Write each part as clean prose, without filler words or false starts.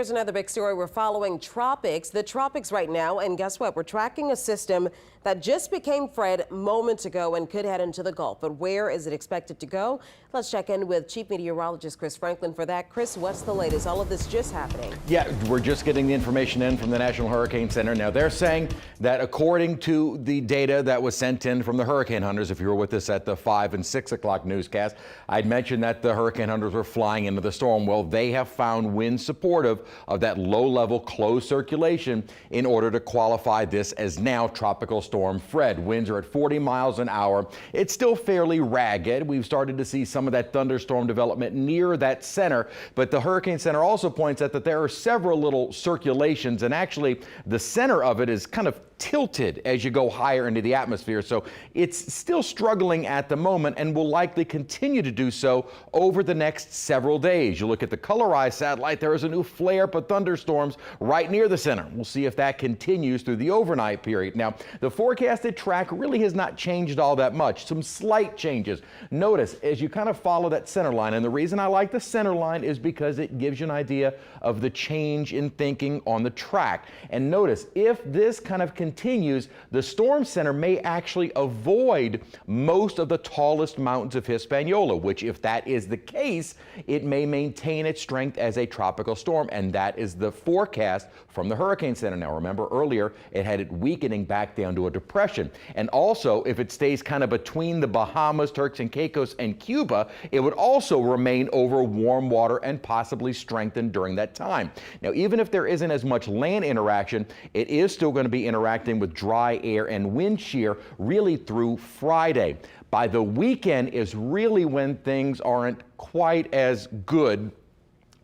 Here's another big story. We're following the tropics right now, and guess what? We're tracking a system that just became Fred moments ago and could head into the Gulf. But where is it expected to go? Let's check in with Chief Meteorologist Chris Franklin for that. Chris, what's the latest? All of this just happening. Yeah, we're just getting the information in from the National Hurricane Center. Now, they're saying that according to the data that was sent in from the hurricane hunters, if you were with us at the 5 and 6 o'clock newscast, I'd mentioned that the hurricane hunters were flying into the storm. Well, they have found winds supportive of that low-level closed circulation in order to qualify this as now Tropical Storm Fred. Winds are at 40 miles an hour. It's still fairly ragged. We've started to see some of that thunderstorm development near that center, but the Hurricane Center also points out that there are several little circulations, and actually the center of it is kind of tilted as you go higher into the atmosphere. So it's still struggling at the moment and will likely continue to do so over the next several days. You look at the colorized satellite, there is a new flare up of thunderstorms right near the center. We'll see if that continues through the overnight period. Now, the forecasted track really has not changed all that much. Some slight changes. Notice as you kind of follow that center line, and the reason I like the center line is because it gives you an idea of the change in thinking on the track. And notice if this kind of continues, the storm center may actually avoid most of the tallest mountains of Hispaniola, which if that is the case, it may maintain its strength as a tropical storm, and that is the forecast from the Hurricane Center. Now remember earlier it had it weakening back down to a depression, and also if it stays kind of between the Bahamas, Turks and Caicos and Cuba, it would also remain over warm water and possibly strengthen during that time. Now even if there isn't as much land interaction, it is still going to be interacting with dry air and wind shear really through Friday. By the weekend is really when things aren't quite as good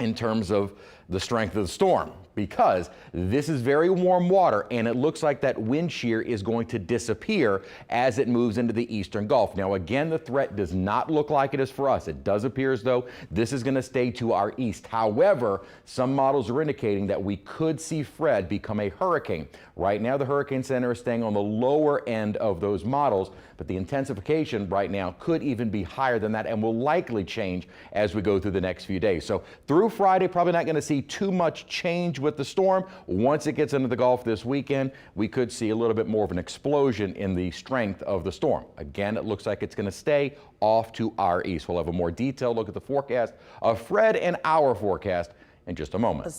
in terms of the strength of the storm, because this is very warm water and it looks like that wind shear is going to disappear as it moves into the eastern Gulf. Now again, the threat does not look like it is for us. It does appear as though this is going to stay to our east. However, some models are indicating that we could see Fred become a hurricane. Right now, the Hurricane Center is staying on the lower end of those models, but the intensification right now could even be higher than that and will likely change as we go through the next few days. So through Friday, probably not going to see too much change with the storm. Once it gets into the Gulf this weekend, we could see a little bit more of an explosion in the strength of the storm. Again, it looks like it's going to stay off to our east. We'll have a more detailed look at the forecast of Fred and our forecast in just a moment.